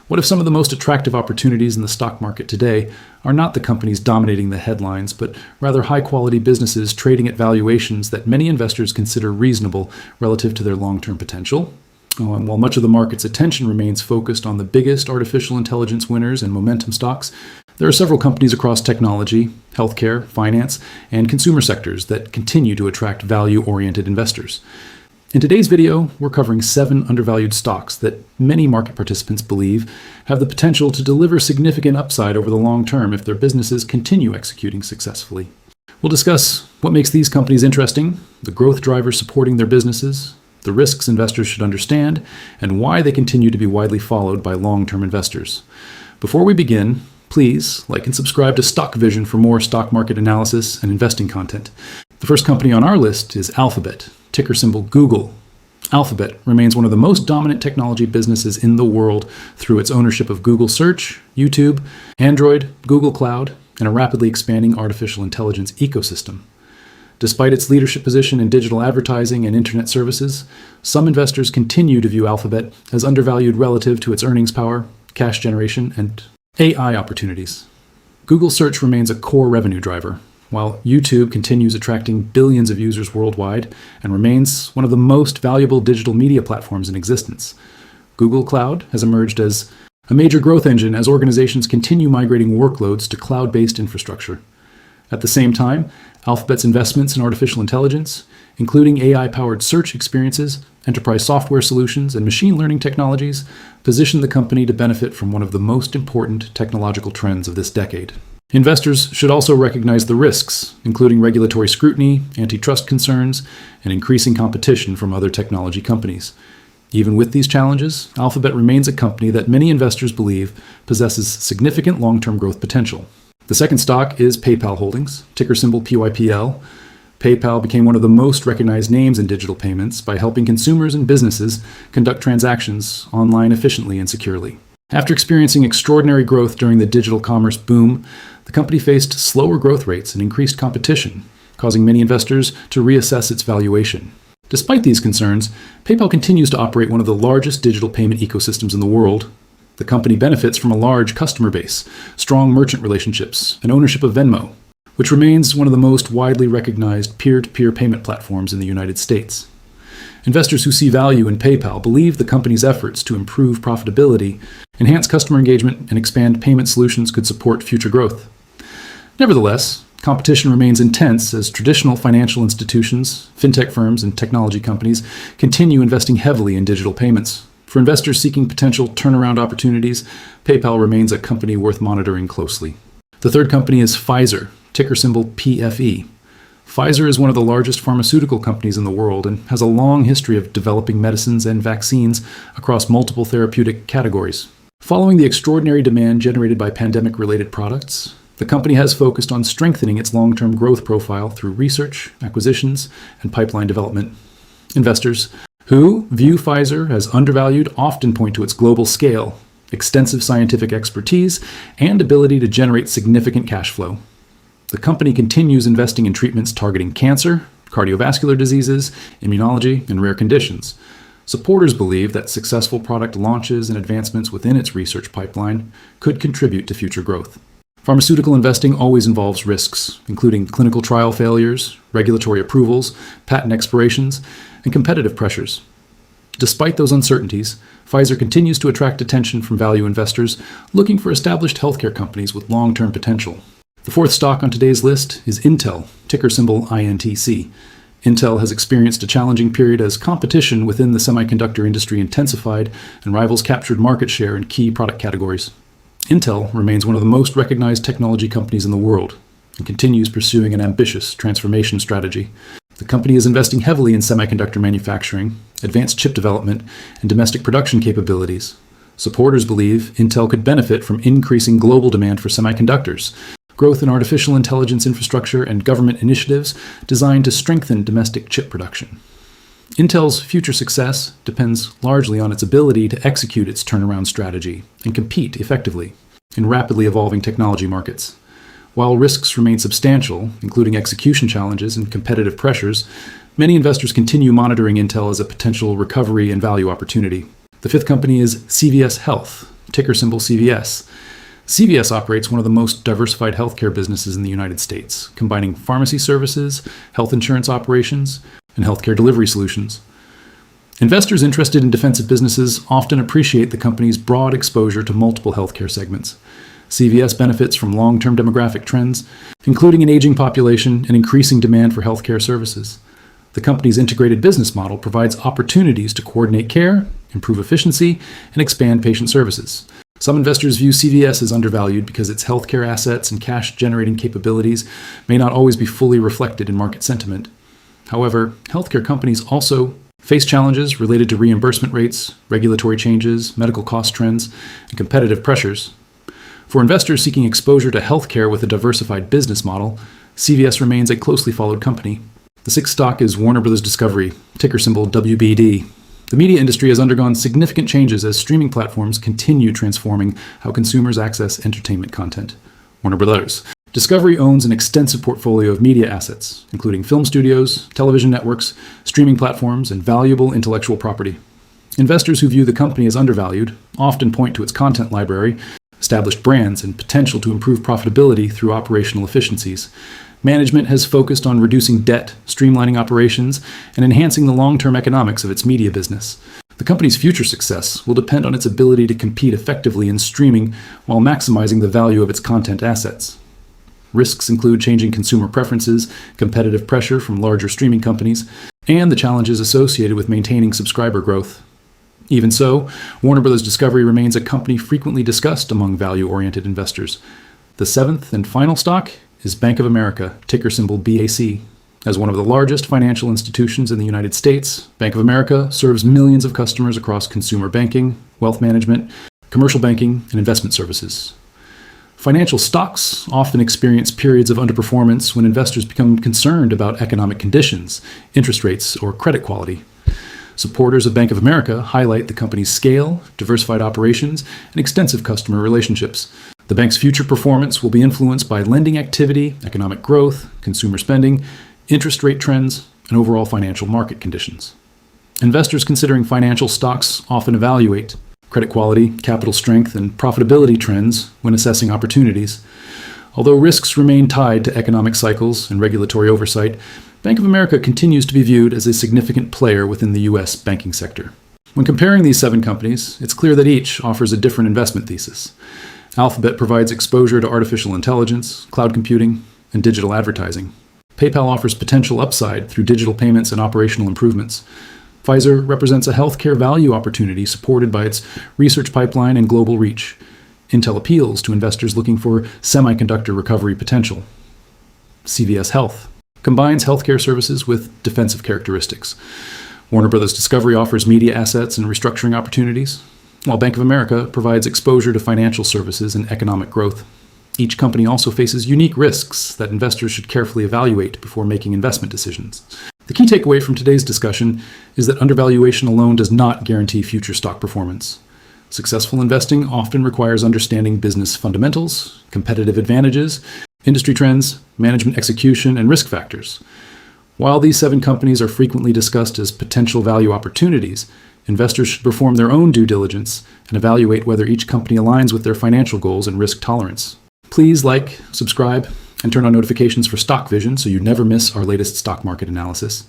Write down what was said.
What if some of the most attractive opportunities in the stock market today are not the companies dominating the headlines, but rather high-quality businesses trading at valuations that many investors consider reasonable relative to their long-term potential? And while much of the market's attention remains focused on the biggest artificial intelligence winners and momentum stocks, there are several companies across technology, healthcare, finance, and consumer sectors that continue to attract value-oriented investors. In today's video, we're covering 7 undervalued stocks that many market participants believe have the potential to deliver significant upside over the long term if their businesses continue executing successfully. We'll discuss what makes these companies interesting, the growth drivers supporting their businesses, the risks investors should understand, and why they continue to be widely followed by long-term investors. Before we begin, please like and subscribe to Stock Vision for more stock market analysis and investing content. The first company on our list is Alphabet, ticker symbol Google. Alphabet remains one of the most dominant technology businesses in the world through its ownership of Google Search, YouTube, Android, Google Cloud, and a rapidly expanding artificial intelligence ecosystem. Despite its leadership position in digital advertising and internet services, some investors continue to view Alphabet as undervalued relative to its earnings power, cash generation, and AI opportunities. Google Search remains a core revenue driver, while YouTube continues attracting billions of users worldwide and remains one of the most valuable digital media platforms in existence. Google Cloud has emerged as a major growth engine as organizations continue migrating workloads to cloud-based infrastructure. At the same time, Alphabet's investments in artificial intelligence, including AI-powered search experiences, enterprise software solutions, and machine learning technologies, position the company to benefit from one of the most important technological trends of this decade. Investors should also recognize the risks, including regulatory scrutiny, antitrust concerns, and increasing competition from other technology companies. Even with these challenges, Alphabet remains a company that many investors believe possesses significant long-term growth potential. The second stock is PayPal Holdings, ticker symbol PYPL. PayPal became one of the most recognized names in digital payments by helping consumers and businesses conduct transactions online efficiently and securely. After experiencing extraordinary growth during the digital commerce boom, the company faced slower growth rates and increased competition, causing many investors to reassess its valuation. Despite these concerns, PayPal continues to operate one of the largest digital payment ecosystems in the world. The company benefits from a large customer base, strong merchant relationships, and ownership of Venmo, which remains one of the most widely recognized peer-to-peer payment platforms in the United States. Investors who see value in PayPal believe the company's efforts to improve profitability, enhance customer engagement, and expand payment solutions could support future growth. Nevertheless, competition remains intense as traditional financial institutions, fintech firms, and technology companies continue investing heavily in digital payments. For investors seeking potential turnaround opportunities, PayPal remains a company worth monitoring closely. The third company is Pfizer, ticker symbol PFE. Pfizer is one of the largest pharmaceutical companies in the world and has a long history of developing medicines and vaccines across multiple therapeutic categories. Following the extraordinary demand generated by pandemic-related products, the company has focused on strengthening its long-term growth profile through research, acquisitions, and pipeline development. Investors who view Pfizer as undervalued often point to its global scale, extensive scientific expertise, and ability to generate significant cash flow. The company continues investing in treatments targeting cancer, cardiovascular diseases, immunology, and rare conditions. Supporters believe that successful product launches and advancements within its research pipeline could contribute to future growth. Pharmaceutical investing always involves risks, including clinical trial failures, regulatory approvals, patent expirations, and competitive pressures. Despite those uncertainties, Pfizer continues to attract attention from value investors looking for established healthcare companies with long-term potential. The fourth stock on today's list is Intel, ticker symbol INTC. Intel has experienced a challenging period as competition within the semiconductor industry intensified and rivals captured market share in key product categories. Intel remains one of the most recognized technology companies in the world and continues pursuing an ambitious transformation strategy. The company is investing heavily in semiconductor manufacturing, advanced chip development, and domestic production capabilities. Supporters believe Intel could benefit from increasing global demand for semiconductors, growth in artificial intelligence infrastructure, and government initiatives designed to strengthen domestic chip production. Intel's future success depends largely on its ability to execute its turnaround strategy and compete effectively in rapidly evolving technology markets. While risks remain substantial, including execution challenges and competitive pressures, many investors continue monitoring Intel as a potential recovery and value opportunity. The fifth company is CVS Health, ticker symbol CVS. CVS operates one of the most diversified healthcare businesses in the United States, combining pharmacy services, health insurance operations, and healthcare delivery solutions. Investors interested in defensive businesses often appreciate the company's broad exposure to multiple healthcare segments. CVS benefits from long-term demographic trends, including an aging population and increasing demand for healthcare services. The company's integrated business model provides opportunities to coordinate care, improve efficiency, and expand patient services. Some investors view CVS as undervalued because its healthcare assets and cash-generating capabilities may not always be fully reflected in market sentiment. However, healthcare companies also face challenges related to reimbursement rates, regulatory changes, medical cost trends, and competitive pressures. For investors seeking exposure to healthcare with a diversified business model, CVS remains a closely followed company. The sixth stock is Warner Bros. Discovery, ticker symbol WBD. The media industry has undergone significant changes as streaming platforms continue transforming how consumers access entertainment content. Warner Bros. Discovery owns an extensive portfolio of media assets, including film studios, television networks, streaming platforms, and valuable intellectual property. Investors who view the company as undervalued often point to its content library, established brands, and potential to improve profitability through operational efficiencies. Management has focused on reducing debt, streamlining operations, and enhancing the long-term economics of its media business. The company's future success will depend on its ability to compete effectively in streaming while maximizing the value of its content assets. Risks include changing consumer preferences, competitive pressure from larger streaming companies, and the challenges associated with maintaining subscriber growth. Even so, Warner Bros. Discovery remains a company frequently discussed among value-oriented investors. The seventh and final stock is Bank of America, ticker symbol BAC. As one of the largest financial institutions in the United States, Bank of America serves millions of customers across consumer banking, wealth management, commercial banking, and investment services. Financial stocks often experience periods of underperformance when investors become concerned about economic conditions, interest rates, or credit quality. Supporters of Bank of America highlight the company's scale, diversified operations, and extensive customer relationships. The bank's future performance will be influenced by lending activity, economic growth, consumer spending, interest rate trends, and overall financial market conditions. Investors considering financial stocks often evaluate credit quality, capital strength, and profitability trends when assessing opportunities. Although risks remain tied to economic cycles and regulatory oversight, Bank of America continues to be viewed as a significant player within the U.S. banking sector. When comparing these 7 companies, it's clear that each offers a different investment thesis. Alphabet provides exposure to artificial intelligence, cloud computing, and digital advertising. PayPal offers potential upside through digital payments and operational improvements. Pfizer represents a healthcare value opportunity supported by its research pipeline and global reach. Intel appeals to investors looking for semiconductor recovery potential. CVS Health combines healthcare services with defensive characteristics. Warner Bros. Discovery offers media assets and restructuring opportunities, while Bank of America provides exposure to financial services and economic growth. Each company also faces unique risks that investors should carefully evaluate before making investment decisions. The key takeaway from today's discussion is that undervaluation alone does not guarantee future stock performance. Successful investing often requires understanding business fundamentals, competitive advantages, industry trends, management execution, and risk factors. While these 7 companies are frequently discussed as potential value opportunities, investors should perform their own due diligence and evaluate whether each company aligns with their financial goals and risk tolerance. Please like, subscribe, and turn on notifications for Stock Vision so you never miss our latest stock market analysis.